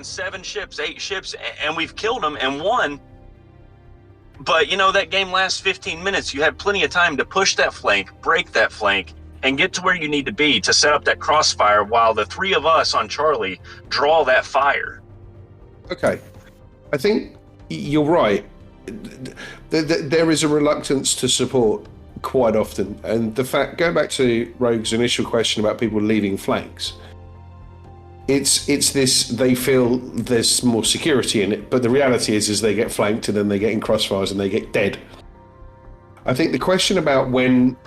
against 7 ships, 8 ships, and we've killed them and won. But, you know, that game lasts 15 minutes. You had plenty of time to push that flank, break that flank, and get to where you need to be to set up that crossfire while the 3 of us on Charlie draw that fire. Okay. I think you're right. There is a reluctance to support quite often. And the fact, going back to Rogue's initial question about people leaving flanks, it's this, they feel there's more security in it, but the reality is they get flanked and then they get in crossfires and they get dead. I think the question about when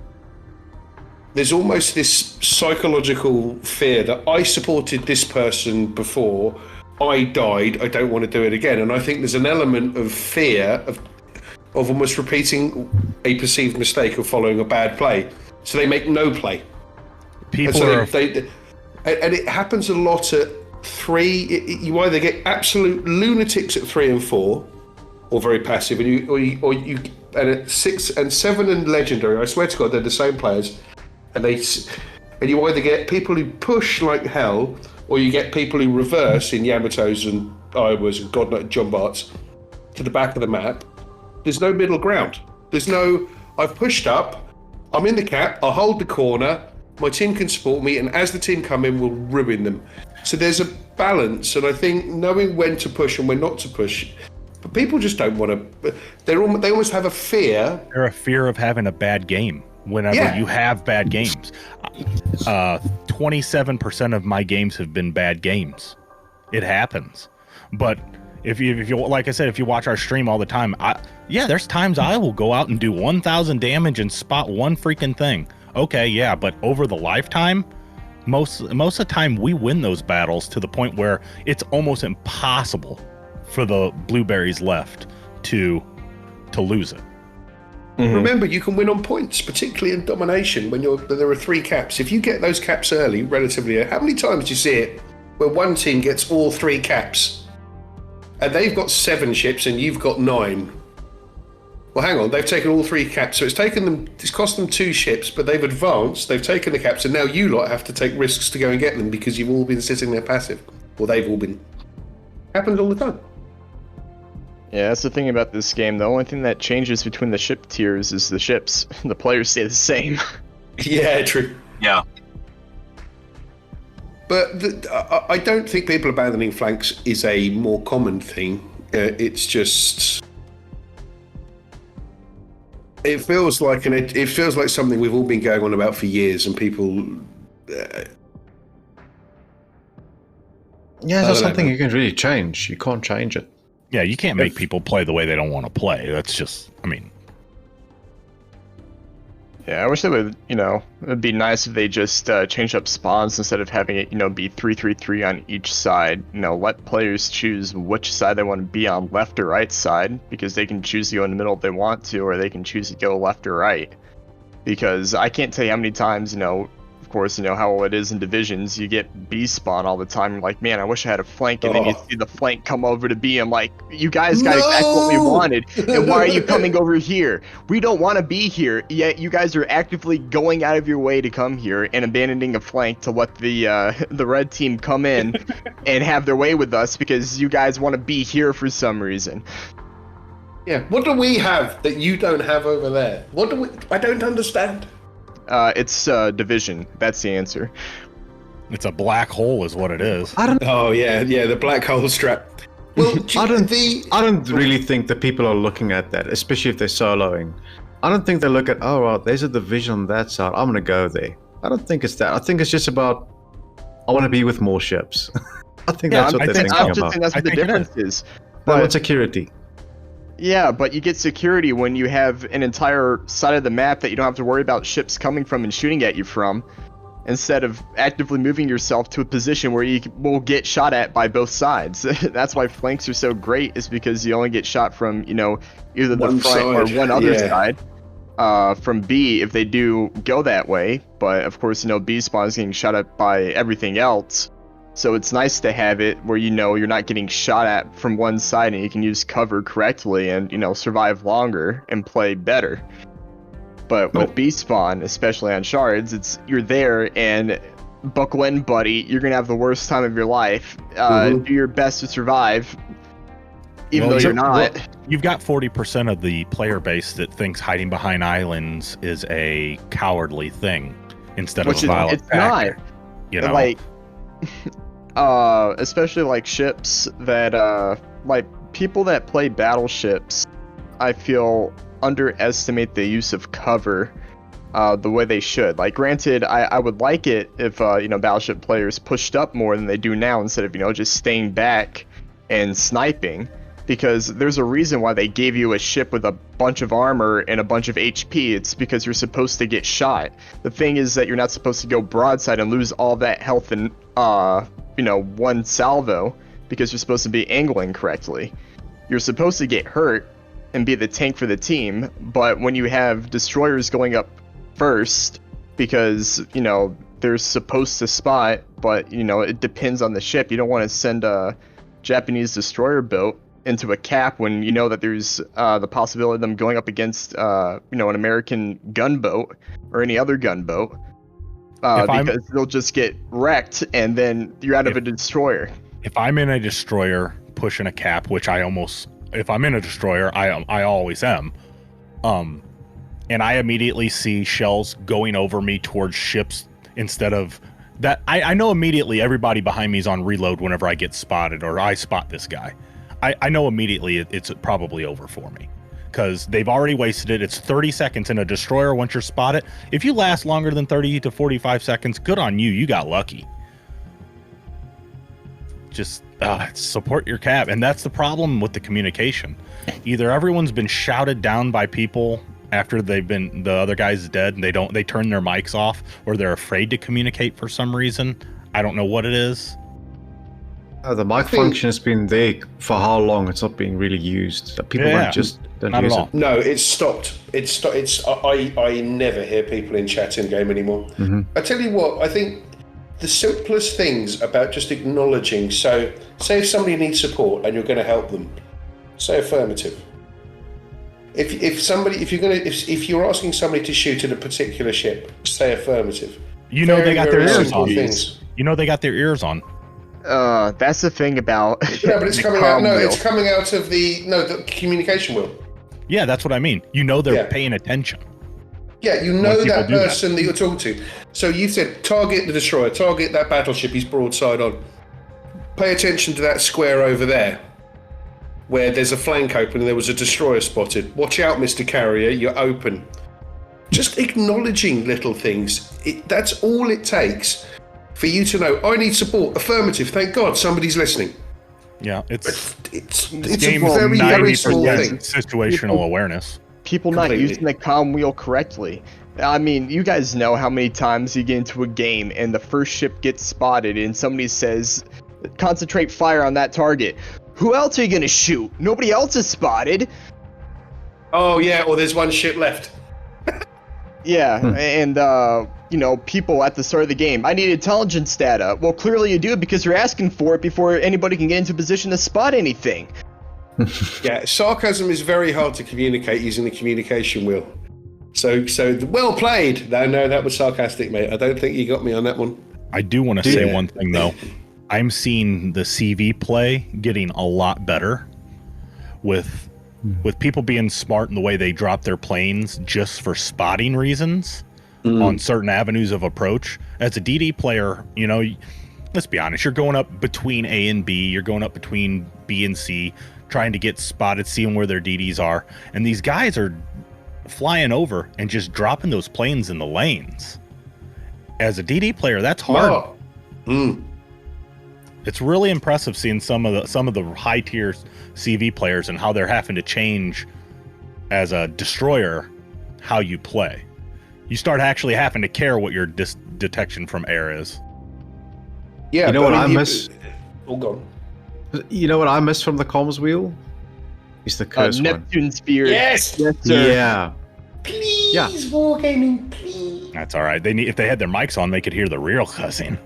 there's almost this psychological fear that I supported this person before, I died, I don't want to do it again. And I think there's an element of fear of almost repeating a perceived mistake or following a bad play. So they make no play. People and it happens a lot at 3. You either get absolute lunatics at 3 and 4, or very passive, and you and at 6 and 7 and legendary, I swear to God, they're the same players, and you either get people who push like hell, or you get people who reverse in Yamatos and Iowas and God knows John Barts to the back of the map. There's no middle ground. There's no, I've pushed up, I'm in the cap, I'll hold the corner, my team can support me, and as the team come in, we'll ruin them. So there's a balance, and I think knowing when to push and when not to push, but people just don't want to, they almost have a fear. They're a fear of having a bad game whenever you have bad games. 27% of my games have been bad games. It happens. But if you like I said, if you watch our stream all the time, there's times I will go out and do 1,000 damage and spot one freaking thing. Okay, yeah, but over the lifetime, most of the time we win those battles to the point where it's almost impossible for the blueberries left to lose it. Mm-hmm. Remember, you can win on points, particularly in domination when there are 3 caps. If you get those caps early, relatively early, how many times do you see it where one team gets all 3 caps and they've got 7 ships and you've got 9? Well, hang on, they've taken all 3 caps, so it's cost them 2 ships, but they've advanced, they've taken the caps, and now you lot have to take risks to go and get them because you've all been sitting there passive. Well, they've all been. Happens all the time. Yeah, that's the thing about this game. The only thing that changes between the ship tiers is the ships. The players stay the same. Yeah, true. Yeah. But I don't think people abandoning flanks is a more common thing. It's just... It feels like something we've all been going on about for years, and people. Yeah, that's something you can really change. You can't change it. Yeah, you can't make people play the way they don't want to play. That's just, I mean. Yeah, I wish they would, it'd be nice if they just changed up spawns instead of having it, be 3-3-3 on each side. Let players choose which side they want to be on, left or right side, because they can choose to go in the middle if they want to, or they can choose to go left or right. Because I can't tell you how many times, of course, how it is in divisions, you get B spawn all the time. You're like, man, I wish I had a flank, and then you see the flank come over to B. I'm like, you guys got exactly what we wanted, and why are you coming over here? We don't want to be here, yet you guys are actively going out of your way to come here and abandoning a flank to let the red team come in and have their way with us because you guys want to be here for some reason. Yeah, what do we have that you don't have over there? I don't understand. It's division. That's the answer. It's a black hole is what it is. Oh yeah, the black hole strap. Well, I don't really think that people are looking at that, especially if they're soloing. I don't think they look at, oh, well, there's a division on that side, I'm gonna go there. I don't think it's that. I think it's just about, I want to be with more ships. I think that's what they're thinking about. I think that's what the difference is. But security. Yeah, but you get security when you have an entire side of the map that you don't have to worry about ships coming from and shooting at you from, instead of actively moving yourself to a position where you will get shot at by both sides. That's why flanks are so great, is because you only get shot from, either the front or one other side. From B, if they do go that way, but of course, B spawn is getting shot at by everything else. So it's nice to have it where you're not getting shot at from one side and you can use cover correctly and, survive longer and play better. But with B spawn, especially on shards, you're there and buckle in, buddy. You're gonna have the worst time of your life. Do your best to survive, even though you're not. You've got 40% of the player base that thinks hiding behind islands is a cowardly thing instead of a violent factor. Not. You know, like, especially like ships that, like people that play battleships, I feel underestimate the use of cover the way they should. Like, granted, I would like it if battleship players pushed up more than they do now instead of just staying back and sniping, because there's a reason why they gave you a ship with a bunch of armor and a bunch of HP. It's because you're supposed to get shot. The thing is that you're not supposed to go broadside and lose all that health in one salvo, because you're supposed to be angling correctly. You're supposed to get hurt and be the tank for the team, but when you have destroyers going up first, because they're supposed to spot, but it depends on the ship. You don't want to send a Japanese destroyer boat into a cap when you know that there's the possibility of them going up against an American gunboat or any other gunboat, because they'll just get wrecked and then you're out of a destroyer. If I'm in a destroyer pushing a cap, which if I'm in a destroyer, I always am, and I immediately see shells going over me towards ships instead of that, I know immediately everybody behind me is on reload whenever I get spotted or I spot this guy. I know immediately it's probably over for me, because they've already wasted it. It's 30 seconds in a destroyer once you're spotted. If you last longer than 30 to 45 seconds, good on you. You got lucky. Just support your cap. And that's the problem with the communication. Either everyone's been shouted down by people after the other guy's dead and they turn their mics off, or they're afraid to communicate for some reason. I don't know what it is. The mic function has been there for how long? It's not being really used. People don't use it. No, it's stopped. I never hear people in chat in game anymore. I tell you what, I think the simplest things about just acknowledging. So, say if somebody needs support and you're going to help them, say affirmative. If you're asking somebody to shoot at a particular ship, say affirmative. They got their ears on. They got their ears on. That's the thing about. Yeah, but it's coming out. No, it's coming out of the communication wheel. Yeah, that's what I mean. They're paying attention. Yeah, that person that you're talking to. So you said target the destroyer, target that battleship he's broadside on. Pay attention to that square over there, where there's a flank open and there was a destroyer spotted. Watch out, Mr. Carrier, you're open. Just acknowledging little things. That's all it takes for you to know, I need support. Affirmative. Thank God somebody's listening. Yeah, it's a very, very small thing. Situational awareness. People not using the comm wheel correctly. I mean, you guys know how many times you get into a game and the first ship gets spotted and somebody says, concentrate fire on that target. Who else are you going to shoot? Nobody else is spotted. Oh, yeah, or there's one ship left. Yeah, and, people at the start of the game, I need intelligence data. Well, clearly you do, because you're asking for it before anybody can get into a position to spot anything. Yeah, sarcasm is very hard to communicate using the communication wheel. So well played. No, that was sarcastic, mate. I don't think you got me on that one. I do want to say one thing, though. I'm seeing the CV play getting a lot better with people being smart in the way they drop their planes just for spotting reasons on certain avenues of approach. As a DD player, let's be honest, you're going up between A and B, you're going up between B and C, trying to get spotted, seeing where their DDs are. And these guys are flying over and just dropping those planes in the lanes. As a DD player, that's hard. It's really impressive seeing some of the high tier CV players and how they're having to change as a destroyer how you play. You start actually having to care what your detection from air is. Yeah, you know what I miss? Oh, go on. You know what I miss from the comms wheel? Is the curse Neptune one. Sphere. Yes, sir. Yeah. Please, Wargaming, please. That's all right. If they had their mics on, they could hear the real cussing.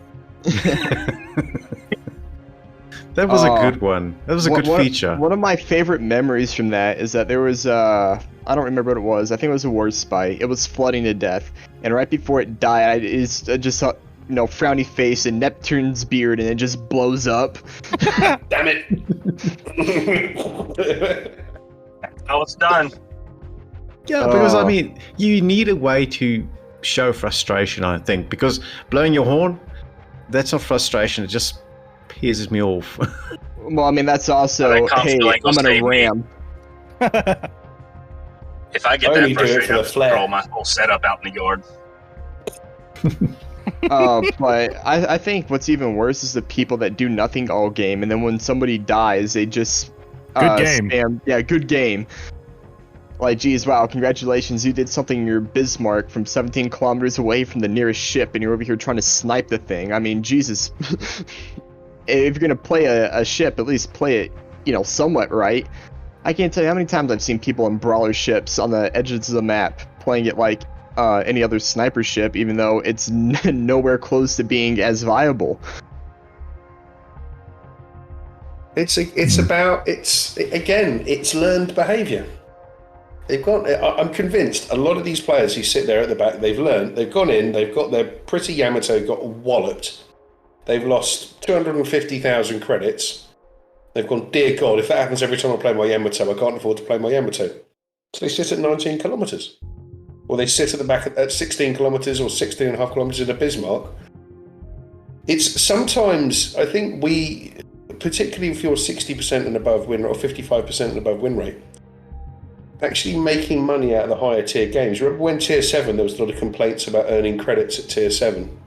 That was a good one. That was a good feature. One of my favorite memories from that is that there was I don't remember what it was. I think it was a war spy. It was flooding to death, and right before it died, I just frowny face and Neptune's beard, and it just blows up. Damn it! Oh, it's done. Yeah, because I mean, you need a way to show frustration, I think, because blowing your horn, that's not frustration, it just pisses me off. Well, I mean, that's also, hey, I'm gonna ram. If I get that frustrated, I'll just throw my whole setup out in the yard. But I think what's even worse is the people that do nothing all game, and then when somebody dies, they just good game. Spam. Yeah, good game. Like, geez, wow, congratulations, you did something in your Bismarck from 17 kilometers away from the nearest ship, and you're over here trying to snipe the thing. I mean, Jesus. If you're gonna play a ship, at least play it, somewhat right. I can't tell you how many times I've seen people in brawler ships on the edges of the map playing it like any other sniper ship, even though it's nowhere close to being as viable. It's learned behaviour. I'm convinced a lot of these players who sit there at the back, they've gone in, they've got their pretty Yamato got walloped. They've lost 250,000 credits. They've gone, dear God, if that happens every time I play my Yamato, I can't afford to play my Yamato. So they sit at 19 kilometres. Or they sit at the back at 16 kilometres or 16 and a half kilometres in a Bismarck. It's sometimes, I think particularly if you're 60% and above win rate, or 55% and above win rate, actually making money out of the higher tier games. Remember when tier 7, there was a lot of complaints about earning credits at tier 7?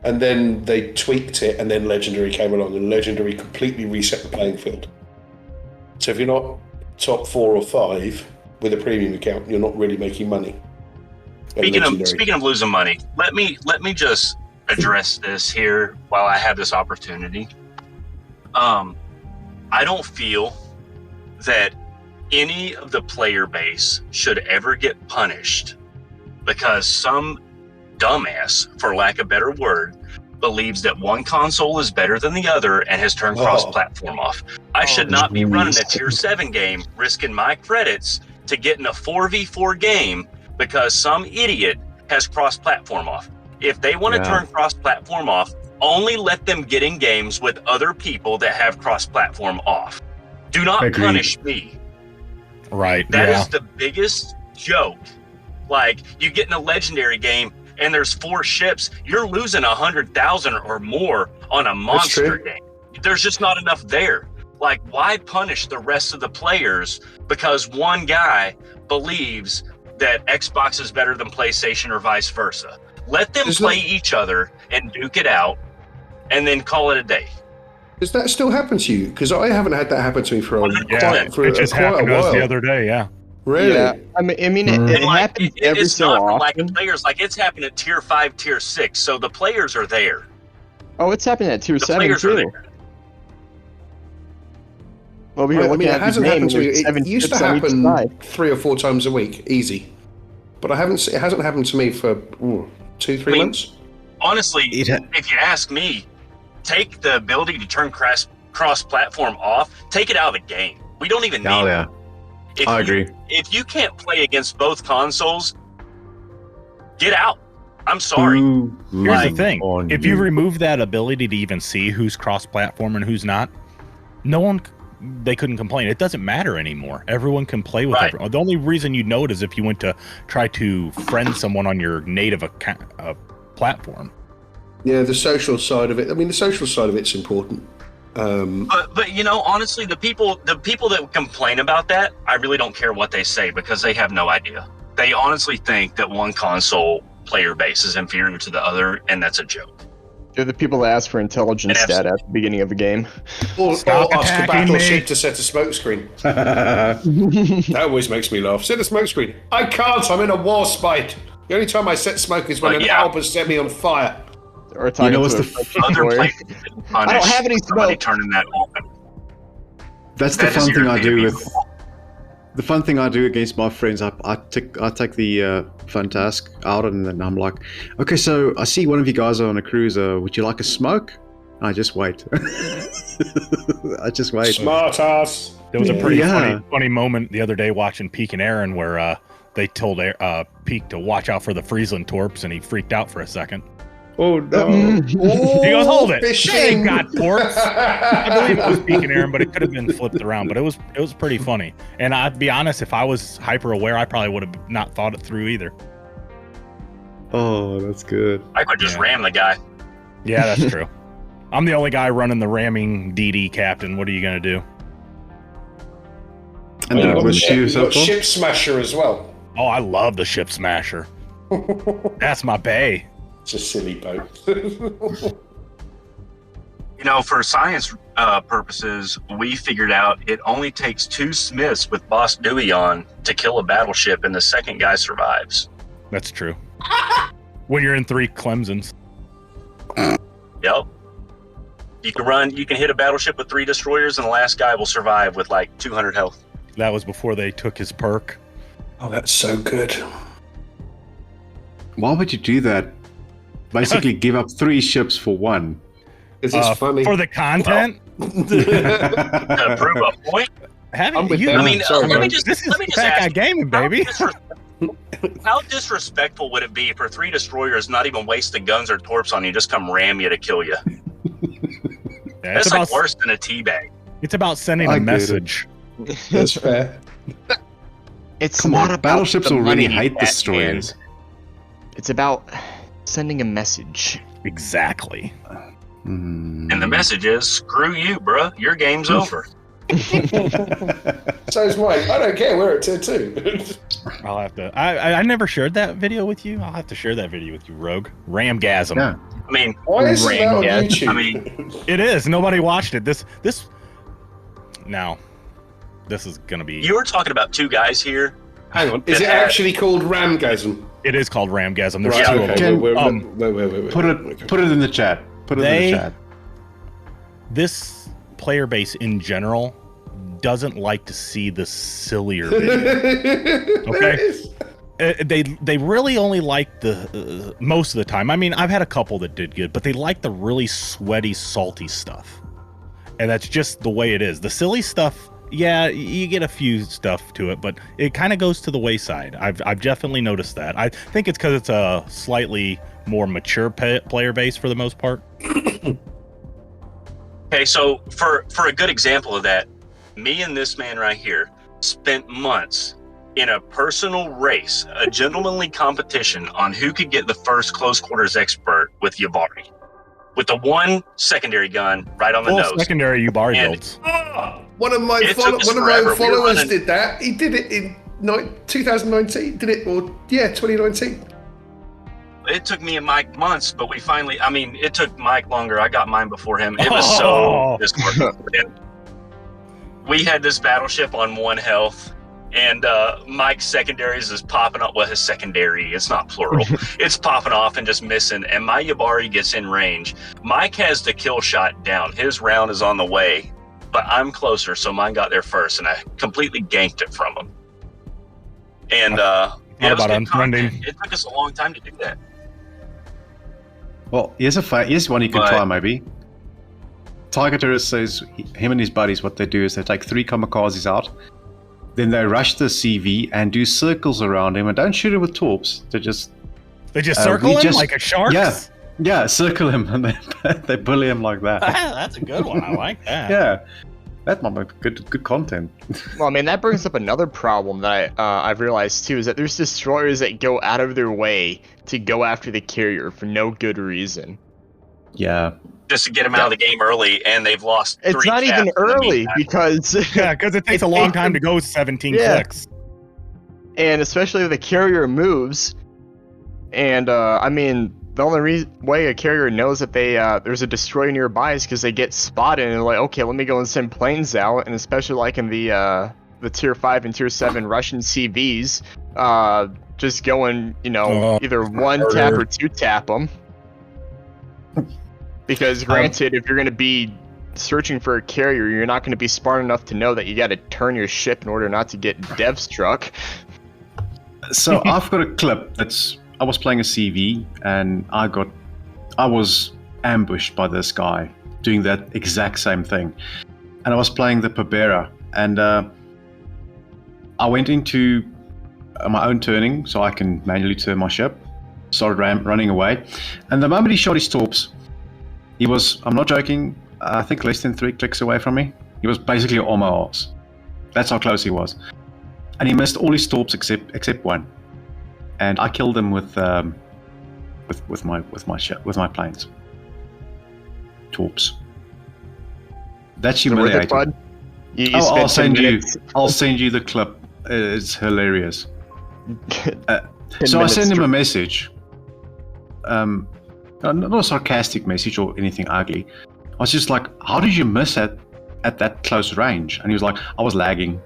And then they tweaked it, and then Legendary came along, and Legendary completely reset the playing field. So if you're not top 4 or 5 with a premium account, you're not really making money. Speaking of losing money, let me just address this here while I have this opportunity. I don't feel that any of the player base should ever get punished because some dumbass, for lack of a better word, believes that one console is better than the other and has turned cross-platform off. I should not be running a tier 7 game, risking my credits to get in a 4v4 game because some idiot has cross-platform off. If they want to turn cross-platform off, only let them get in games with other people that have cross-platform off. Do not punish me. Right. That is the biggest joke. Like, you get in a Legendary game and there's 4 ships, you're losing 100,000 or more on a monster game. There's just not enough there. Like, why punish the rest of the players because one guy believes that Xbox is better than PlayStation or vice versa? Let them play each other and duke it out and then call it a day. Does that still happen to you? Because I haven't had that happen to me for a while. It just happened to us the other day, Really? Yeah. I mean, it happens every so often. It's not for lack of players. Like, it's happened at tier 5, tier 6, so the players are there. Oh, it's happening at tier 7 too. Over here, it hasn't happened to me. It used to happen 3 or 4 times a week, easy. But it hasn't happened to me for 2-3 months. Honestly, if you ask me, take the ability to turn cross-platform off, take it out of the game. We don't even need it. I agree. If you can't play against both consoles, get out. I'm sorry. Here's the thing. If you remove that ability to even see who's cross-platform and who's not, they couldn't complain. It doesn't matter anymore. Everyone can play with everyone. The only reason you know it is if you went to try to friend someone on your native platform. Yeah, the social side of it. I mean, the social side of it's important. But honestly, the people that complain about that, I really don't care what they say because they have no idea. They honestly think that one console player base is inferior to the other, and that's a joke. They're the people that ask for intelligence stat at the beginning of a game. Or ask the battleship to set a smoke screen. That always makes me laugh. Set a smoke screen. I can't. I'm in a war spite. The only time I set smoke is when an Alp has set me on fire. Or what's the other place? I don't have any smoke. Turning that on. That's the fun thing I do with. The fun thing I do against my friends, I take the fun task out, and then I'm like, okay, so I see one of you guys are on a cruiser. Would you like a smoke? I just wait. I just wait. Smart ass. There was a pretty funny moment the other day watching Peak and Aaron where they told Peak to watch out for the Friesland Torps, and he freaked out for a second. Oh no! He goes, hold it. Fishing. They ain't got torps. I believe it was peeking Aaron, but it could have been flipped around. But it was pretty funny. And I'd be honest, if I was hyper aware, I probably would have not thought it through either. Oh, that's good. I could just ram the guy. Yeah, that's true. I'm the only guy running the ramming DD captain. What are you gonna do? And then it was You've you, so got Ship Smasher as well. Oh, I love the Ship Smasher. That's my bae. It's a silly boat. You know, for science purposes, we figured out it only takes 2 Smiths with Boss Dewey on to kill a battleship, and the second guy survives. That's true. When you're in 3 Clemsons. Yep. You can hit a battleship with 3 destroyers, and the last guy will survive with like 200 health. That was before they took his perk. Oh, that's so good. Why would you do that? Basically, give up 3 ships for 1. Is this funny? For the content? To prove a point. I'm with You, them. I mean, Sorry, let me man. just this is let me just Fat Guy ask, Gaming, baby. how disrespectful would it be for 3 destroyers not even waste the guns or torps on you, just come ram you to kill you? Yeah, That's like worse than a teabag. It's about sending I a get message. That's fair. It's Come not on, about battleships the already money, hate Batman. destroyers. It's about sending a message. Exactly. And the message is, screw you, bruh. Your game's over. So's mine. I don't care. We're at tier 2. I'll have to. I never shared that video with you. I'll have to share that video with you, Rogue. Ramgasm. Yeah. I mean, Why isn't that on yeah. YouTube? I mean, It is. Nobody watched it. This. Now, this is gonna be. you were talking about 2 guys here. Hang on. Is it actually called Ramgasm? It is called Ramgasm. There's Right, 2 okay. of them. Wait. Put it in the chat. Put it in the chat. This player base in general doesn't like to see the sillier videos. Okay. They really only like the most of the time. I mean, I've had a couple that did good, but they like the really sweaty, salty stuff, and that's just the way it is. The silly stuff, yeah, you get a few stuff to it, but it kind of goes to the wayside. I've definitely noticed that. I think it's because it's a slightly more mature player base for the most part. Okay, so for a good example of that, me and this man right here spent months in a personal race, a gentlemanly competition on who could get the first close quarters expert with Yabari, with the 1 secondary gun right on the nose. Secondary Yubari And- builds. One of my It took us forever. We were followers running- did that. He did it in 2019. Did it? Or 2019. It took me and Mike months, but we finally, I mean, it took Mike longer. I got mine before him. It was so disappointing. We had this battleship on 1 health, and Mike's secondaries is popping up. Well, his secondary, it's not plural. It's popping off and just missing, and my Yabari gets in range. Mike has the kill shot down. His round is on the way, but I'm closer, so mine got there first, and I completely ganked it from him. And yeah, it was about good content. unfriending? It took us a long time to do that. Well, here's one you can But- try maybe. Tiger Terrorist says him and his buddies, what they do is they take 3 kamikazes out, then they rush the CV and do circles around him and don't shoot him with torps. They just circle him just- like a shark. yeah, circle him and they bully him like that. That's a good one. I like that. Yeah, that might be good content. Well, I mean, that brings up another problem that I've realized too, is that there's destroyers that go out of their way to go after the carrier for no good reason. Yeah. Just to get them out of the game early, and they've lost 3 It's not caps even in the early meantime. because Yeah, because it takes a long time to go 17 clicks. and especially if the carrier moves, and I mean, the only way a carrier knows that there's a destroyer nearby is because they get spotted and they're like, okay, let me go and send planes out, and especially like in the tier 5 and tier 7 Russian CVs, just going, either 1 tap or 2 tap them. Because granted, if you're going to be searching for a carrier, you're not going to be smart enough to know that you got to turn your ship in order not to get dev struck. So I've got a clip I was playing a CV and I was ambushed by this guy doing that exact same thing. And I was playing the Pabera and I went into my own turning so I can manually turn my ship. started running away. And the moment he shot his torps, he was, I'm not joking, I think less than 3 clicks away from me. He was basically on my arse. That's how close he was. And he missed all his torps except one. And I killed him with my planes. Torps. That's humiliating. I'll send you the clip. It's hilarious. So I sent him a message. Not a sarcastic message or anything ugly. I was just like, how did you miss it at that close range? And he was like, I was lagging.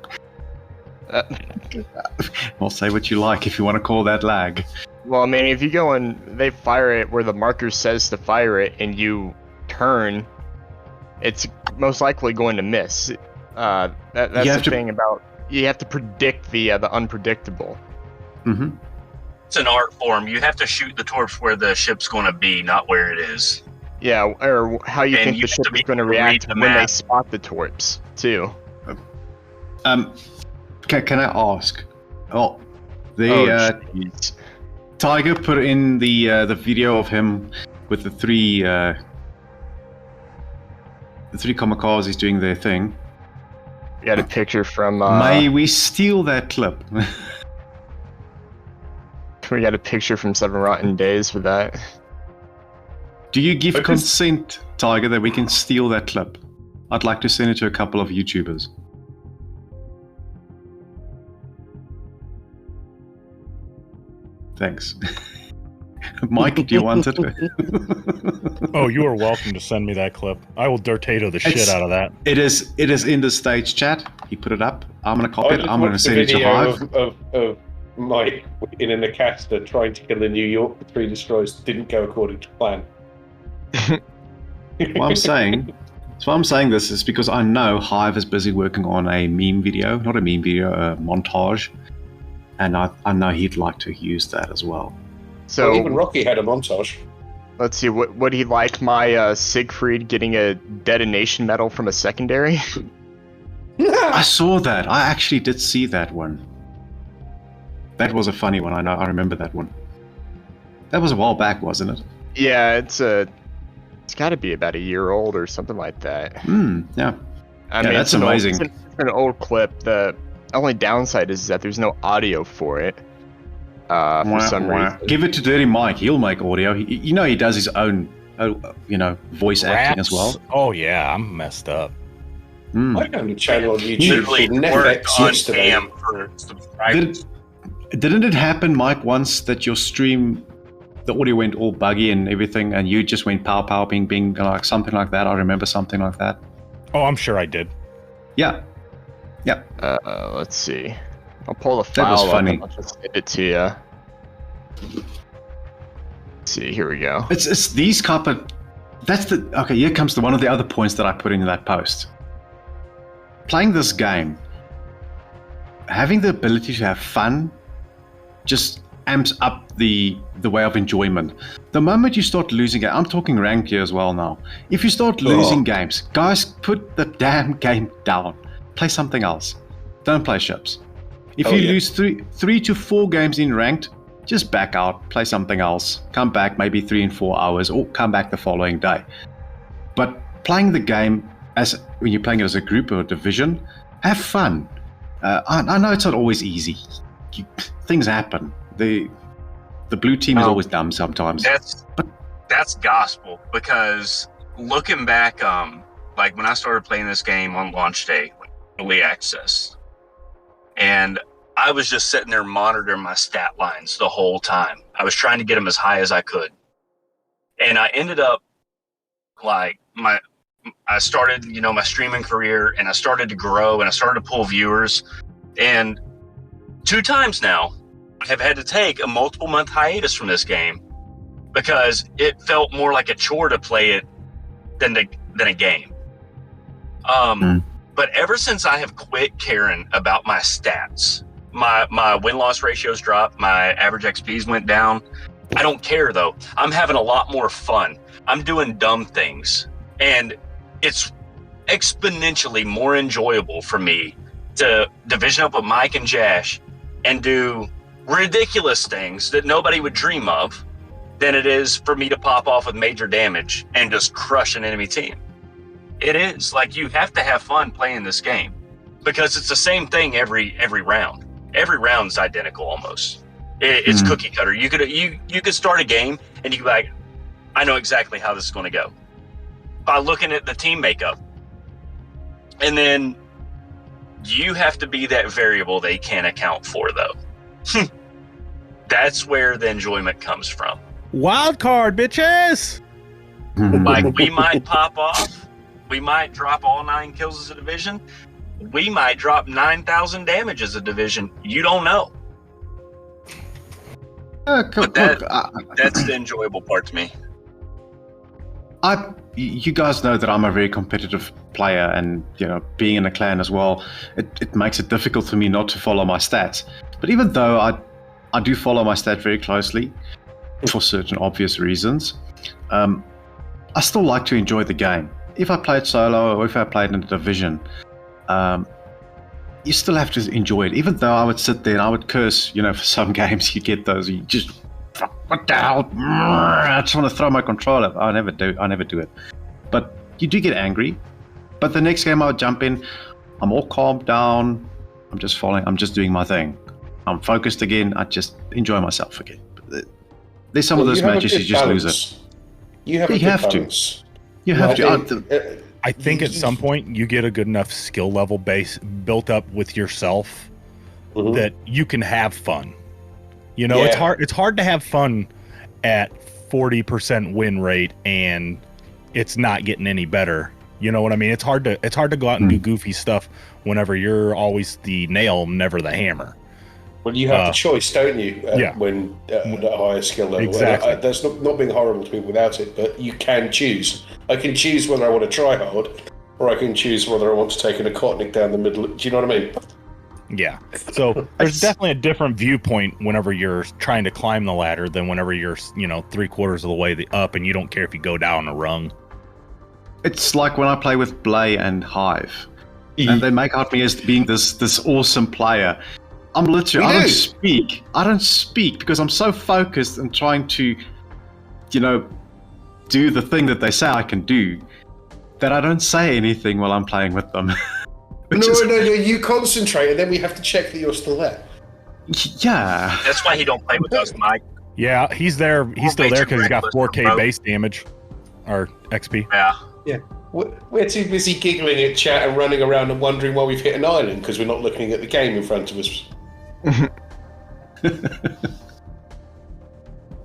Well, say what you like if you want to call that lag. Well, I mean, if you go and they fire it where the marker says to fire it and you turn, it's most likely going to miss. That's the thing about, you have to predict the unpredictable. Mm-hmm. It's an art form. You have to shoot the torps where the ship's going to be, not where it is. Yeah, or how you think the ship is going to react when they spot the torps, too. Can I ask? Tiger put in the video of him with the three kamikazes doing their thing. We got a picture from... May we steal that clip? We got a picture from Sevenrottendays for that. Do you give consent, Tiger, that we can steal that clip? I'd like to send it to a couple of YouTubers. Thanks. Mike, do you want it? Oh, you are welcome to send me that clip. I will Dirtato the shit out of that. It is in the stage chat. He put it up. I'm going to copy it. I'm going to send it to Hive. Of Mike in a Nacaster trying to kill the New York with 3 destroyers didn't go according to plan. What I'm saying this is because I know Hive is busy working on a meme video, not a meme video, a montage, and I know he'd like to use that as well. So even Rocky had a montage. Let's see, would he like my Siegfried getting a detonation medal from a secondary? I saw that. I actually did see that one. That was a funny one. I remember that one. That was a while back, wasn't it? Yeah, it's got to be about a year old or something like that. Yeah. I mean, that's amazing. It's an old clip. The only downside is that there's no audio for it. For some reason. Give it to Dirty Mike. He'll make audio. He does his own, voice acting as well. Oh yeah, I'm messed up. I found a channel on YouTube called Netflix yesterday. For subscribers. Didn't it happen, Mike, once that your stream, the audio went all buggy and everything, and you just went pow, bing, bing, like something like that? I remember something like that. Oh, I'm sure I did. Yeah. Let's see. I'll pull the file. That was funny. I'll just send it to you. Let's see, here we go. It's these couple. Okay, here comes one of the other points that I put in that post. Playing this game, having the ability to have fun, just amps up the way of enjoyment. The moment you start losing it, I'm talking ranked here as well now. If you start losing games, guys, put the damn game down. Play something else. Don't play ships. If you lose 3 to 4 games in ranked, just back out, play something else. Come back maybe 3 and 4 hours, or come back the following day. But playing the game when you're playing it as a group or a division, have fun. I know it's not always easy. Things happen. The blue team is always dumb sometimes. That's gospel, because looking back, like when I started playing this game on launch day, early access, and I was just sitting there monitoring my stat lines the whole time. I was trying to get them as high as I could, and I ended up like I started, my streaming career, and I started to grow, and I started to pull viewers, and 2 times now I have had to take a multiple month hiatus from this game because it felt more like a chore to play it than a game. But ever since I have quit caring about my stats, my win-loss ratios dropped, my average XPs went down. I don't care though. I'm having a lot more fun. I'm doing dumb things, and it's exponentially more enjoyable for me to division up with Mike and Jash and do ridiculous things that nobody would dream of, than it is for me to pop off with major damage and just crush an enemy team. It is like you have to have fun playing this game because it's the same thing every round. Every round's identical almost. It's cookie cutter. You could start a game and you could be like, I know exactly how this is going to go by looking at the team makeup, and then you have to be that variable they can't account for, though. That's where the enjoyment comes from. Wild card, bitches! Like, we might pop off. We might drop all 9 kills as a division. We might drop 9,000 damage as a division. You don't know. But that's the enjoyable part to me. You guys know that I'm a very competitive player, and being in a clan as well, it makes it difficult for me not to follow my stats. But even though I do follow my stat very closely for certain obvious reasons, I still like to enjoy the game. If I played solo or if I played in a division, you still have to enjoy it. Even though I would sit there and I would curse, for some games you get those, you just, what the hell? I just want to throw my controller. I never do it. But you do get angry. But the next game I would jump in, I'm all calmed down. I'm just following. I'm just doing my thing. I'm focused again. I just enjoy myself again. There's some of those matches you just lose it. You have to. You have to. I think at some point you get a good enough skill level base built up with yourself that you can have fun. It's hard to have fun at 40% win rate and it's not getting any better. You know what I mean? It's hard to go out and do goofy stuff whenever you're always the nail, never the hammer. Well, you have the choice, don't you? When at a higher skill level. Exactly. That's not being horrible to people without it, but you can choose. I can choose whether I want to try hard, or I can choose whether I want to take an Akotnik down the middle. Do you know what I mean? Yeah. So there's definitely a different viewpoint whenever you're trying to climb the ladder than whenever you're, 3/4 of the way up and you don't care if you go down a rung. It's like when I play with Blay and Hive, and they make out me as being this awesome player. I'm literally, I don't speak because I'm so focused and trying to, do the thing that they say I can do, that I don't say anything while I'm playing with them. No, you concentrate and then we have to check that you're still there. Yeah. That's why he don't play with us, Mike. Yeah, he's there. He's still there because he's got 4K base damage, or XP. Yeah. We're too busy giggling at chat and running around and wondering why we've hit an island because we're not looking at the game in front of us.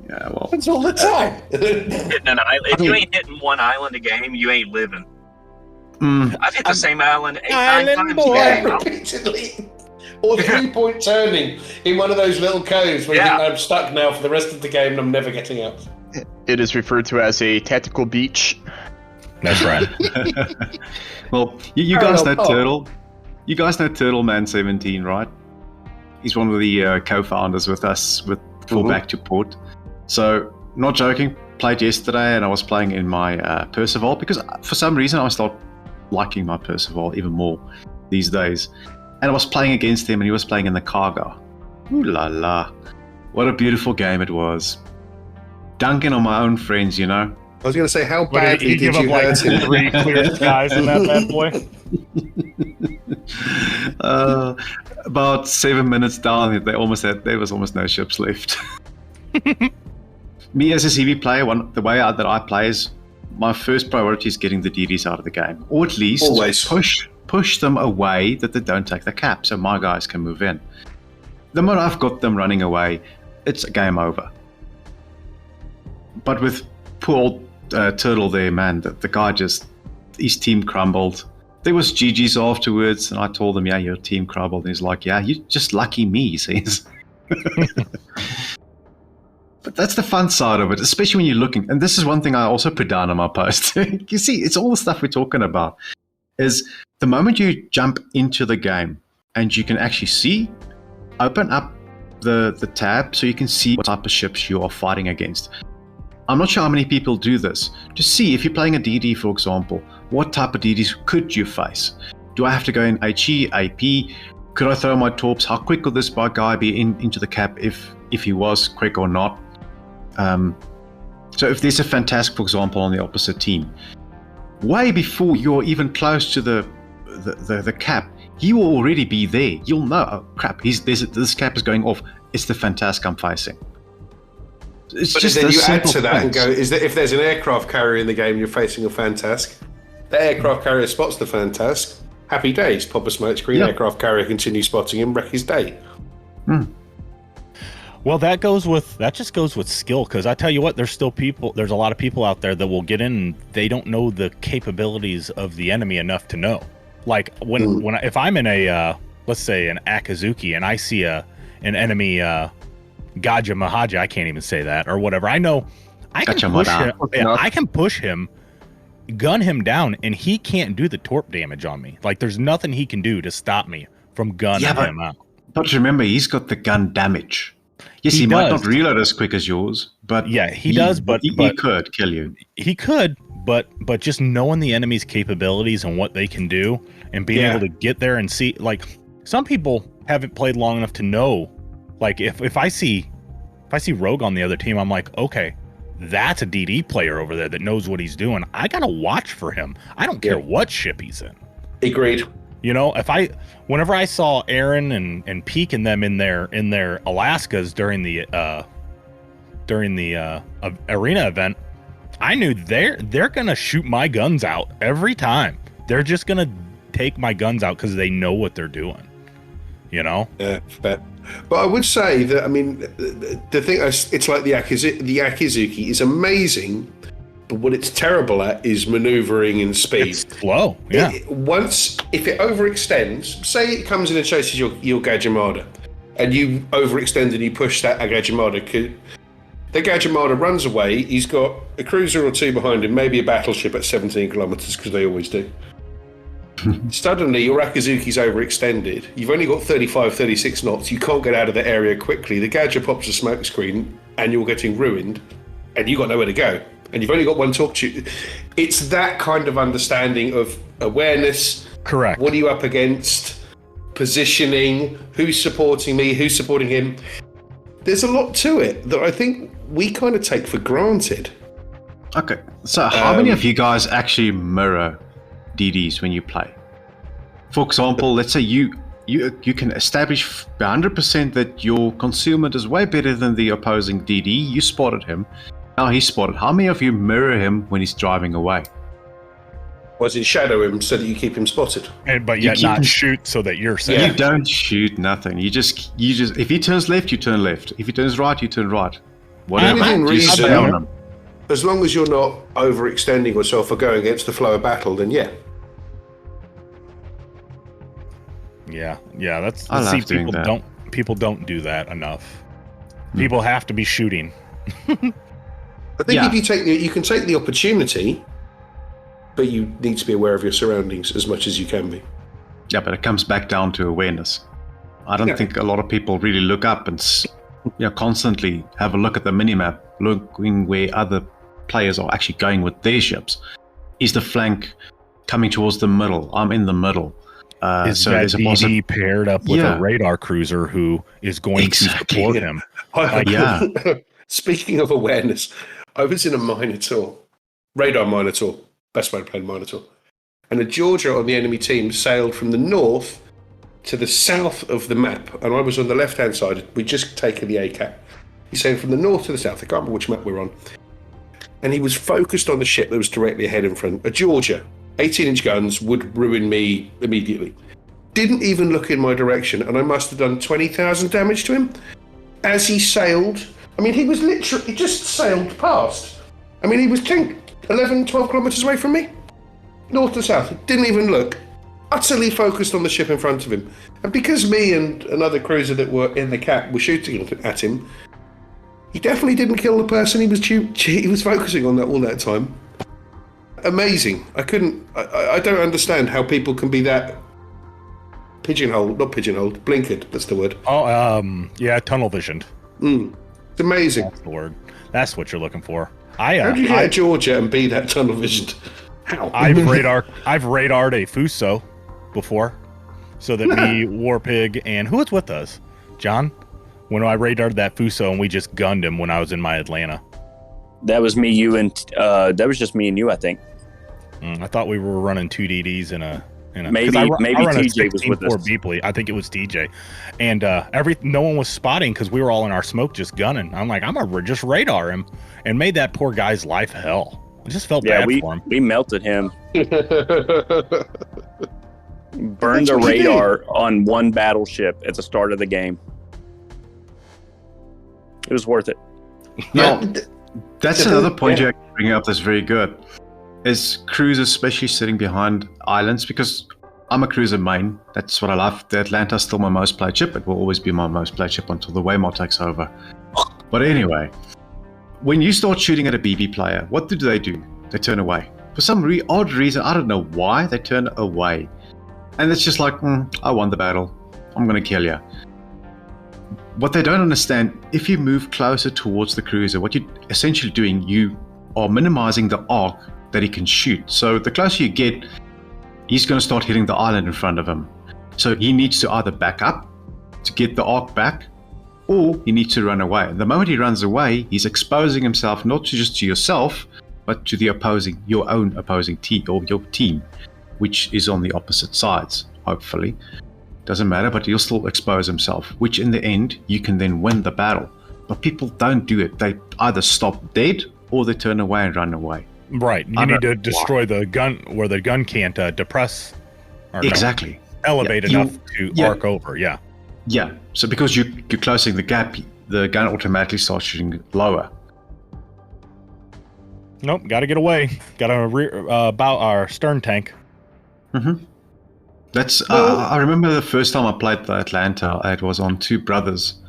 Yeah, well, it's all the time. Hitting an island. If you ain't hitting one island a game, you ain't living. I've hit the same island 8-9 times repeatedly. Or 3-point turning in one of those little coves where you think I'm stuck now for the rest of the game and I'm never getting out. It is referred to as a tactical beach. That's right. Well, you guys know Turtle. You guys know Turtle Man 17, right? He's one of the co-founders with us for Back to Port. So, not joking, played yesterday and I was playing in my Percival because for some reason I started liking my Percival even more these days. And I was playing against him and he was playing in the Cargo. Ooh la la. What a beautiful game it was. Dunking on my own friends, I was going to say, how badly did you hurt him? 3 clear skies in that bad boy? About 7 minutes down, there was almost no ships left. Me as a CV player, the way that I play is my first priority is getting the DDs out of the game, or at least always push them away that they don't take the cap, so my guys can move in. The moment I've got them running away, it's a game over. But with poor old Turtle there, man, the guy his team crumbled. There was GG's afterwards, and I told him, yeah, your team crumbled. And he's like, yeah, you're just lucky me, he says. But that's the fun side of it, especially when you're looking. And this is one thing I also put down on my post. You see, it's all the stuff we're talking about. Is the moment you jump into the game and you can actually open up the tab so you can see what type of ships you are fighting against. I'm not sure how many people do this. To see if you're playing a DD, for example, what type of DDs could you face? Do I have to go in HE, AP? Could I throw my torps? How quick could this guy be into the cap if he was quick or not? So if there's a Fantastic, for example, on the opposite team, way before you're even close to the cap, he will already be there. You'll know, oh crap, this cap is going off. It's the Fantastic I'm facing. It's but just then you add simple to that and things. go, is that if there's an aircraft carrier in the game and you're facing a Fantastic, the aircraft carrier spots the Fantastic, happy days, pop a smoke screen, aircraft carrier continue spotting him, wreck his day. Well, that just goes with skill, because I tell you what, there's a lot of people out there that will get in and they don't know the capabilities of the enemy enough to know. Like if I'm in a let's say an Akazuki and I see an enemy Gaja Mahaja, I can't even say that or whatever. I know I can push him. I can push him, gun him down, and he can't do the torp damage on me. Like there's nothing he can do to stop me from gunning him out. But remember, he's got the gun damage. Yes, he might not reload as quick as yours, but yeah, he does. But he could kill you. He could, but just knowing the enemy's capabilities and what they can do, and being able to get there and see, like some people haven't played long enough to know. Like if I see Rogue on the other team, I'm like, okay, that's a DD player over there that knows what he's doing. I gotta watch for him. I don't care what ship he's in. Agreed. You know, whenever I saw Aaron and Peak and them in their Alaskas during the arena event, I knew they're gonna shoot my guns out every time. They're just gonna take my guns out because they know what they're doing. You know? Yeah, fair. But I would say that, I mean, the thing, it's like the Akizuki is amazing, but what it's terrible at is maneuvering and speed. It's slow, yeah. If it overextends, say it comes in and chases your Gajimada, and you overextend and you push that Gajimada, the Gajimada runs away, he's got a cruiser or two behind him, maybe a battleship at 17 kilometers, because they always do. Suddenly, your Akazuki's overextended. You've only got 35, 36 knots. You can't get out of the area quickly. The Gadget pops a smoke screen, and you're getting ruined, and you've got nowhere to go. And you've only got one torp tube. It's that kind of understanding of awareness. Correct. What are you up against? Positioning. Who's supporting me? Who's supporting him? There's a lot to it that I think we kind of take for granted. Okay, so how many of you guys actually mirror DDs when you play? For example, let's say you can establish 100% that your concealment is way better than the opposing DD. You spotted him. Now he's spotted. How many of you mirror him when he's driving away? Was it shadow him so that you keep him spotted? But yet not shoot so that you're safe. You don't shoot nothing. You just if he turns left, you turn left. If he turns right, you turn right. Whatever. As long as you're not overextending yourself or going against the flow of battle, then yeah. Yeah, that's I love doing people that. People don't do that enough. People have to be shooting. I think if you can take the opportunity, but you need to be aware of your surroundings as much as you can be. Yeah, but it comes back down to awareness. I don't think a lot of people really look up and constantly have a look at the minimap, looking where other players are actually going with their ships. Is the flank coming towards the middle? I'm in the middle. So there's a DD paired up with a radar cruiser who is going to support him. Speaking of awareness, I was in a Minotaur, radar Minotaur, best way to play Minotaur, and a Georgia on the enemy team sailed from the north to the south of the map, and I was on the left-hand side. We'd just taken the ACAP. He sailed from the north to the south. I can't remember which map we're on. And he was focused on the ship that was directly ahead in front. A Georgia, 18-inch guns, would ruin me immediately. Didn't even look in my direction, and I must have done 20,000 damage to him. As he sailed, I mean, he was literally, he just sailed past. I mean, he was 10, 11, 12 kilometers away from me. North to south, didn't even look. Utterly focused on the ship in front of him. And because me and another cruiser that were in the cap were shooting at him, he definitely didn't kill the person he was focusing on that all that time. Amazing. I don't understand how people can be that not pigeonholed, blinkered, that's the word. Tunnel visioned. It's amazing. That's the word. That's what you're looking for. How do you get a Georgia and be that tunnel visioned? How? I've radared a Fuso before, so that me, Warpig, and who was with us? John? When I radared that Fuso and we just gunned him when I was in my Atlanta. That was me, you, and that was just me and you, I think. I thought we were running 2 DDs in a maybe I run TJ was with us. Beepley. I think it was TJ, and no one was spotting because we were all in our smoke just gunning. I'm like, I'm gonna just radar him, and made that poor guy's life hell. I just felt bad for him. We melted him. Burned the radar on one battleship at the start of the game. It was worth it. No, that's another point you're bringing up that's very good. Is cruisers, especially sitting behind islands, because I'm a cruiser main. That's what I love. The Atlanta's still my most played ship. It will always be my most played ship until the Waymar takes over. But anyway, when you start shooting at a BB player, what do? They turn away. For some odd reason, I don't know why, they turn away. And it's just like, I won the battle. I'm going to kill you. What they don't understand, if you move closer towards the cruiser, what you're essentially doing, you are minimizing the arc that he can shoot. So the closer you get, he's going to start hitting the island in front of him. So he needs to either back up to get the arc back, or he needs to run away. The moment he runs away, he's exposing himself not just to yourself, but to your own opposing team, or your team, which is on the opposite sides, hopefully. Doesn't matter, but he'll still expose himself, which in the end, you can then win the battle. But people don't do it. They either stop dead, or they turn away and run away. Right. You need to destroy the gun where the gun can't depress or exactly elevate enough to arc over. Yeah. Yeah. So because you're closing the gap, the gun automatically starts shooting lower. Nope. Got to get away. Got to bow our stern tank. Mm-hmm. That's. I remember the first time I played the Atlanta. It was on Two Brothers,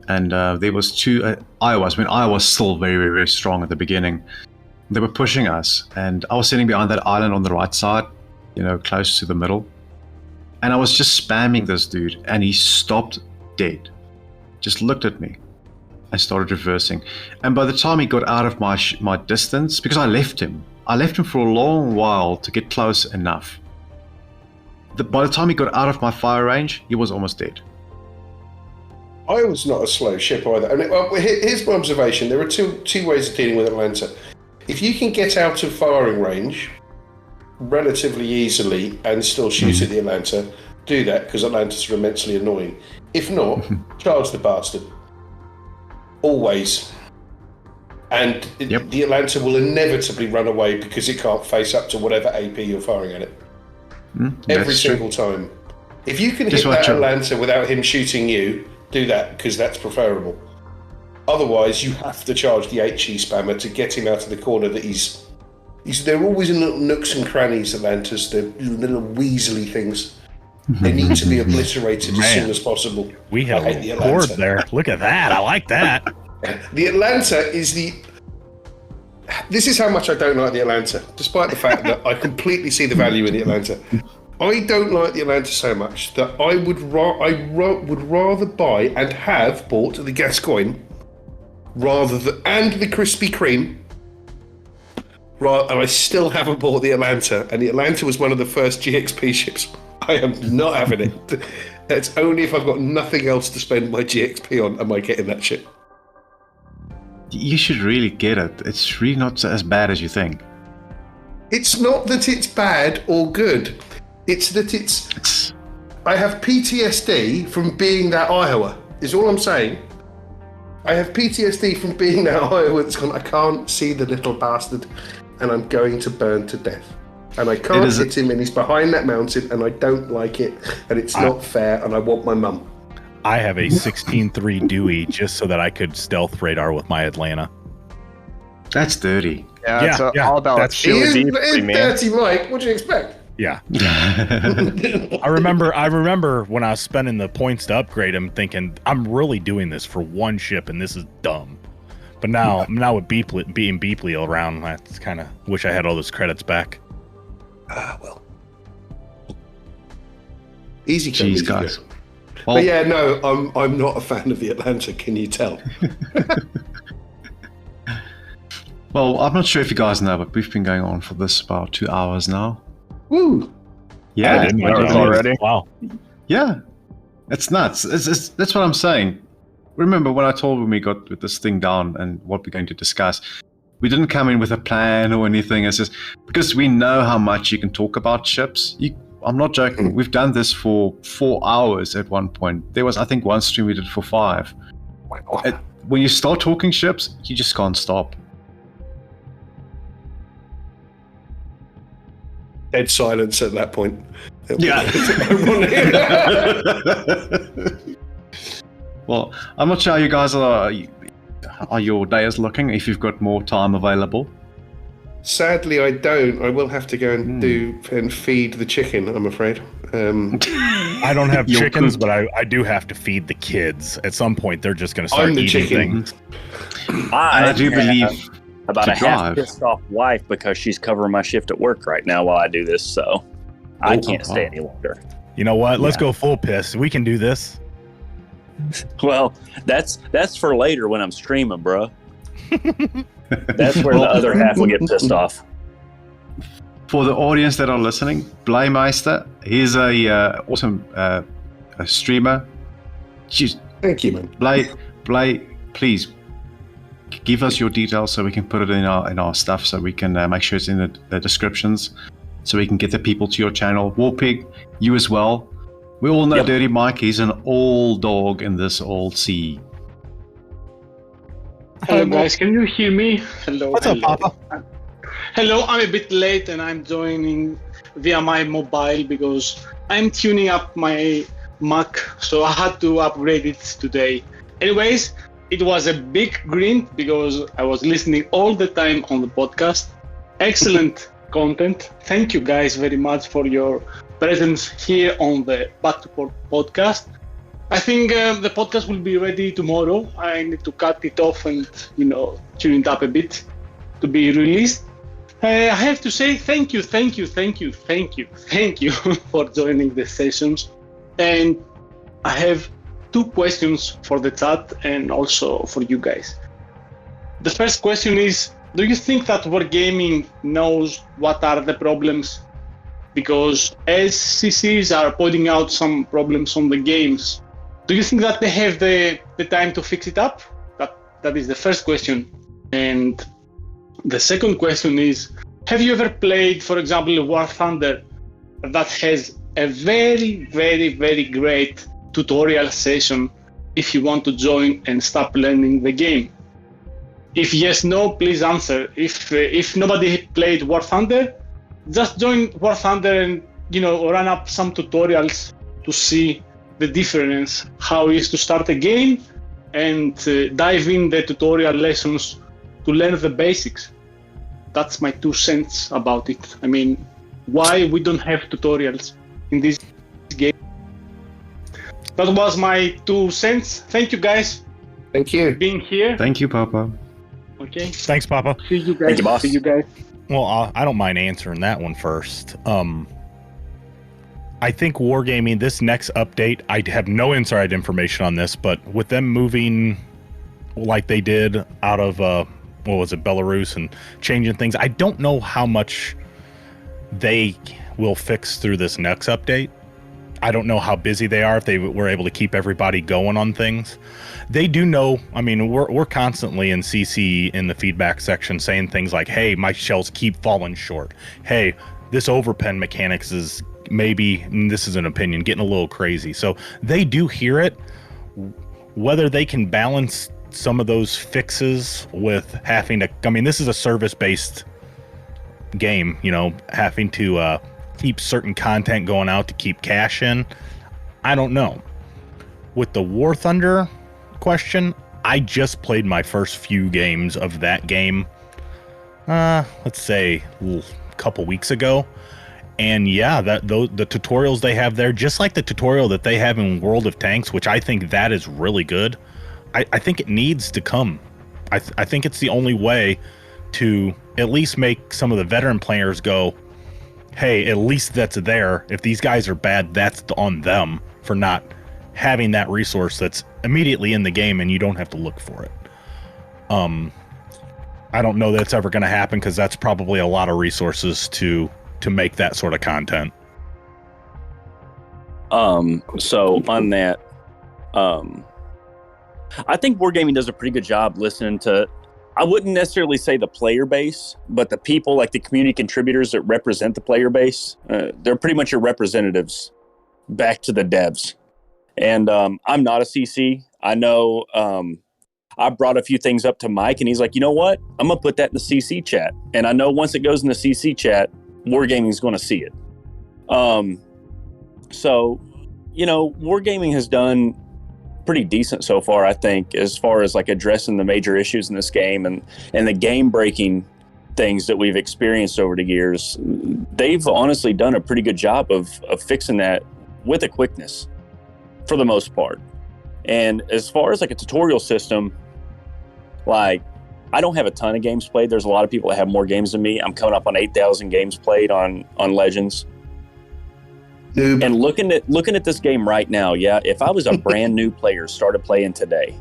and there was two Iowas. Iowa was still very, very, very strong at the beginning. They were pushing us, and I was sitting behind that island on the right side, close to the middle. And I was just spamming this dude, and he stopped dead. Just looked at me. I started reversing. And by the time he got out of my distance, because I left him for a long while to get close enough. By the time he got out of my fire range, he was almost dead. I was not a slow ship either. And here's my observation. There are two ways of dealing with Atlanta. If you can get out of firing range relatively easily and still shoot at the Atlanta, do that, because Atlantas are immensely annoying. If not, charge the bastard. Always. And the Atlanta will inevitably run away because it can't face up to whatever AP you're firing at it. Every single time. If you can hit that Atlanta without him shooting you, do that, because that's preferable. Otherwise, you have to charge the HE spammer to get him out of the corner that he's they're always in little nooks and crannies, Atlantas. They're little weaselly things. They need to be obliterated as soon as possible. We have a board there. Look at that. I like that. The Atlanta is this is how much I don't like the Atlanta, despite the fact that I completely see the value in the Atlanta. I don't like the Atlanta so much that I would rather buy and have bought the Gascoigne and the Krispy Kreme. And I still haven't bought the Atlanta, and the Atlanta was one of the first GXP ships. I am not having it. It's only if I've got nothing else to spend my GXP on am I getting that ship. You should really get it. It's really not as bad as you think. It's not that it's bad or good. It's that I have PTSD from being that Iowa, is all I'm saying. I have PTSD from being that Iowa that's gone, I can't see the little bastard, and I'm going to burn to death. And I can't hit him, and he's behind that mountain, and I don't like it, and it's not fair, and I want my mum. I have a 16-3 Dewey just so that I could stealth radar with my Atlanta. That's dirty. Yeah, it's all about It is dirty, Mike. What do you expect? Yeah. I remember when I was spending the points to upgrade him, thinking I'm really doing this for one ship, and this is dumb. But now with being Beepley around, I kind of wish I had all those credits back. Well. Easy come, Jeez, easy guys. Go. But yeah, no, I'm not a fan of the Atlanta. Can you tell? Well, I'm not sure if you guys know, but we've been going on for this about 2 hours now. Woo! Yeah, I didn't know already. Wow. Yeah, it's nuts. That's what I'm saying. Remember when I told when we got this thing down and what we're going to discuss? We didn't come in with a plan or anything. It's just because we know how much you can talk about ships. I'm not joking. We've done this for 4 hours at one point. There was, I think, one stream we did for 5. When you start talking ships, you just can't stop. Dead silence at that point. Yeah. Well, I'm not sure how you guys are your days looking, if you've got more time available. Sadly, I don't. I will have to go and feed the chicken, I'm afraid. I don't have chickens, but I do have to feed the kids. At some point, they're just going to start eating things. I do believe about to a half drive. pissed off wife because she's covering my shift at work right now while I do this, so I can't stay any longer. You know what? Let's go full piss. We can do this. Well, that's for later when I'm streaming, bro. That's where the other half will get pissed off. For the audience that are listening, Blaymeister, he's a awesome a streamer. Jeez, Thank you, man. Blay, please give us your details so we can put it in our stuff, so we can make sure it's in the descriptions, so we can get the people to your channel. Warpig, you as well. We all know Dirty Mike. He's an old dog in this old sea. Hello guys, can you hear me? Hello. What's up, Papa? Hello, I'm a bit late and I'm joining via my mobile because I'm tuning up my Mac, so I had to upgrade it today. Anyways, it was a big grin because I was listening all the time on the podcast. Excellent content. Thank you guys very much for your presence here on the Back to Port podcast. I think the podcast will be ready tomorrow. I need to cut it off and, tune it up a bit to be released. I have to say thank you for joining the sessions. And I have 2 questions for the chat and also for you guys. The first question is, do you think that Wargaming knows what are the problems? Because as CCs are pointing out some problems on the games, do you think that they have the time to fix it up? That is the first question. And the second question is, have you ever played, for example, War Thunder that has a very, very, very great tutorial session if you want to join and start learning the game? If yes, no, please answer. If nobody played War Thunder, just join War Thunder and run up some tutorials to see the difference, how it is to start a game, and dive in the tutorial lessons to learn the basics. That's my 2 cents about it. I mean, why we don't have tutorials in this game? That was my 2 cents. Thank you guys. Thank you. For being here. Thank you, Papa. Okay. Thanks, Papa. See you guys. Thank you, boss. See you guys. Well, I don't mind answering that one first. I think Wargaming, this next update, I have no inside information on this, but with them moving like they did out of, Belarus and changing things, I don't know how much they will fix through this next update. I don't know how busy they are, if they were able to keep everybody going on things. They do know, I mean, we're constantly in CC in the feedback section saying things like, hey, my shells keep falling short. Hey, this overpen mechanics is maybe, and this is an opinion, getting a little crazy. So they do hear it. Whether they can balance some of those fixes with having to, I mean, this is a service-based game, having to keep certain content going out to keep cash in. I don't know. With the War Thunder question, I just played my first few games of that game, let's say a couple weeks ago. And yeah, the tutorials they have there, just like the tutorial that they have in World of Tanks, which I think that is really good. I think it needs to come. I think it's the only way to at least make some of the veteran players go, hey, at least that's there. If these guys are bad, that's on them for not having that resource that's immediately in the game and you don't have to look for it. I don't know that's ever going to happen because that's probably a lot of resources to make that sort of content. So on that, I think Wargaming does a pretty good job listening to I wouldn't necessarily say the player base, but the people, like the community contributors that represent the player base, they're pretty much your representatives back to the devs. And I'm not a CC. I know I brought a few things up to Mike, and he's like, you know what? I'm going to put that in the CC chat. And I know once it goes in the CC chat, Wargaming is going to see it. So, you know, Wargaming has done pretty decent so far, I think, as far as like addressing the major issues in this game and the game breaking things that we've experienced over the years. They've honestly done a pretty good job of fixing that with a quickness for the most part. And as far as like a tutorial system, like I don't have a ton of games played. There's a lot of people that have more games than me. I'm coming up on 8,000 games played on Legends. Noob. And looking at this game right now, yeah, if I was a brand new player, started playing today,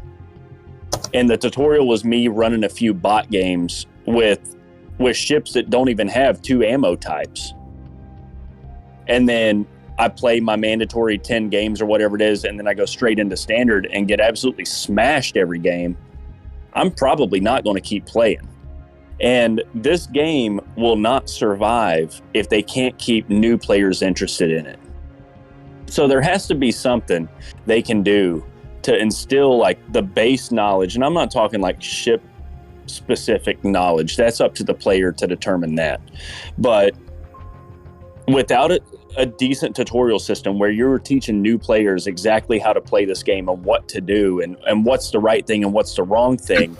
and the tutorial was me running a few bot games with ships that don't even have 2 ammo types, and then I play my mandatory 10 games or whatever it is, and then I go straight into standard and get absolutely smashed every game, I'm probably not going to keep playing. And this game will not survive if they can't keep new players interested in it. So there has to be something they can do to instill like the base knowledge. And I'm not talking like ship specific knowledge. That's up to the player to determine that. But without a decent tutorial system where you're teaching new players exactly how to play this game and what to do and what's the right thing and what's the wrong thing,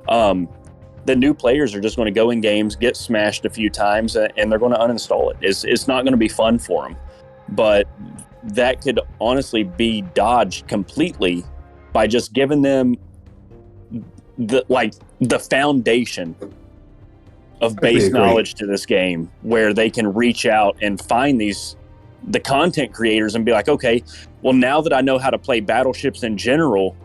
the new players are just going to go in games, get smashed a few times, and they're going to uninstall it. It's not going to be fun for them. But that could honestly be dodged completely by just giving them the foundation of base knowledge to this game, where they can reach out and find the content creators and be like, okay, well, now that I know how to play battleships in general,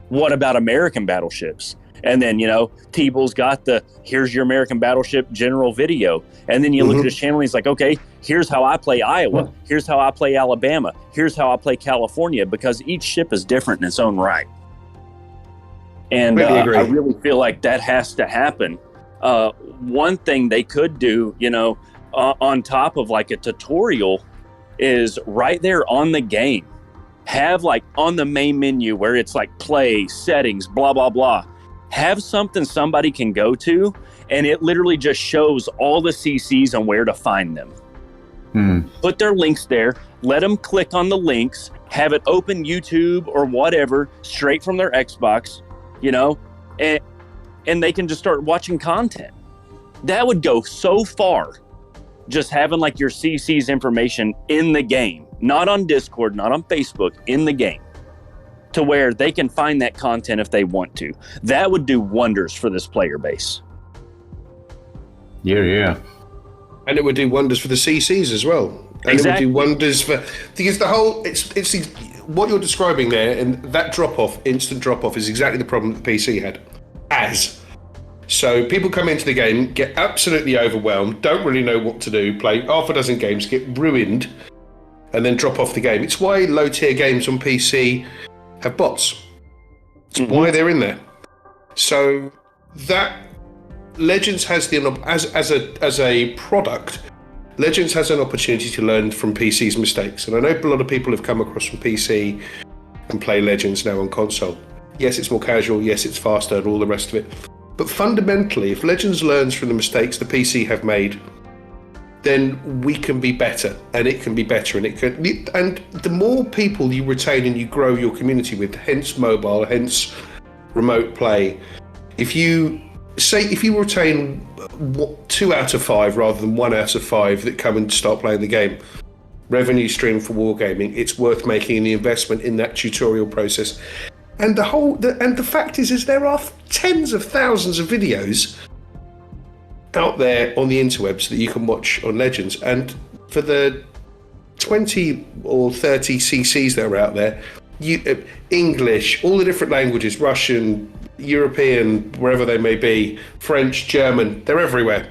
what about American battleships? And then, you know, T-Bull's got here's your American battleship general video. And then you look at his channel and he's like, okay, here's how I play Iowa. Here's how I play Alabama. Here's how I play California, because each ship is different in its own right. And I really feel like that has to happen. One thing they could do, you know, on top of like a tutorial, is right there on the game, have like on the main menu where it's like play, settings, blah, blah, blah. Have something somebody can go to, and it literally just shows all the CCs and where to find them. Put their links there, let them click on the links, have it open YouTube or whatever straight from their Xbox, you know, and they can just start watching content. That would go so far, just having like your CC's information in the game, not on Discord, not on Facebook, in the game, to where they can find that content if they want to. That would do wonders for this player base. Yeah. And it would do wonders for the CCs as well. And Exactly. it would do wonders for, because the whole, it's what you're describing there, and that instant drop off is exactly the problem that the PC had. So people come into the game, get absolutely overwhelmed, don't really know what to do, play half a dozen games, get ruined, and then drop off the game. It's why low tier games on PC have bots. It's why they're in there. So that Legends has as a product, Legends has an opportunity to learn from PC's mistakes. And I know a lot of people have come across from PC and play Legends now on console. Yes, it's more casual. Yes, it's faster and all the rest of it. But fundamentally, if Legends learns from the mistakes the PC have made, then we can be better, and it can be better, and the more people you retain and you grow your community with, hence mobile, hence remote play. If you retain 2 out of 5 rather than 1 out of 5 that come and start playing the game, revenue stream for Wargaming, it's worth making the investment in that tutorial process. And the fact is there are tens of thousands of videos out there on the interwebs that you can watch on Legends, and for the 20 or 30 CCs that are out there, English, all the different languages, Russian, European, wherever they may be, French, German, they're everywhere.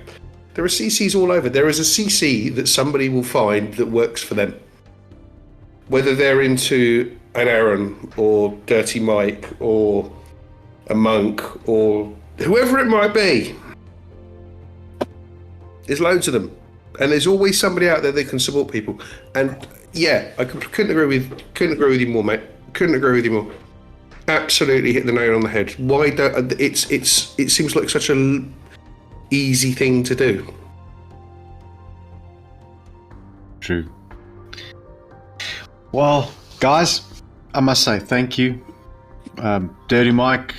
There are CCs all over. There is a CC that somebody will find that works for them. Whether they're into an Aaron or Dirty Mike or a Monk or whoever it might be, there's loads of them, and there's always somebody out there that can support people. And yeah, I couldn't agree with you more, mate. Couldn't agree with you more. Absolutely hit the nail on the head. Why don't it seems like such an easy thing to do. True. Well, guys, I must say thank you. Dirty Mike,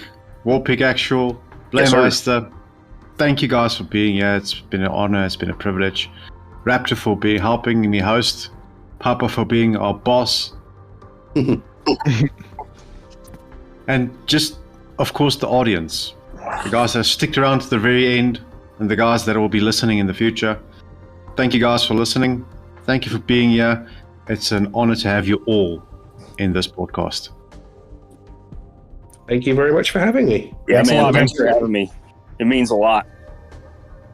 WarpigxActual, Blaymeister, thank you guys for being here. It's been an honor, it's been a privilege. Raptor for helping me host, Papa for being our boss. And just, of course, the audience. The guys that sticked around to the very end, and the guys that will be listening in the future. Thank you guys for listening. Thank you for being here. It's an honor to have you all in this podcast. Thank you very much for having me. Yeah, man. Thanks for having me. It means a lot.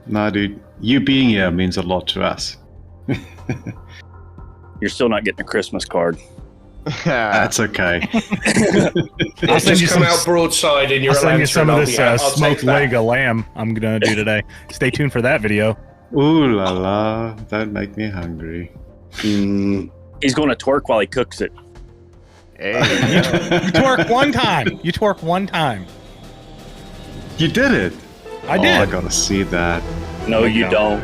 Nah, dude. You being here means a lot to us. You're still not getting a Christmas card. That's okay. I'll send you come out broadside in your I'll send you some of this smoked leg of lamb I'm going to do today. Stay tuned for that video. Ooh la la. Don't make me hungry. He's going to twerk while he cooks it. Hey. You twerk one time. You twerk one time. You did it. I did. I gotta see that. No, you don't.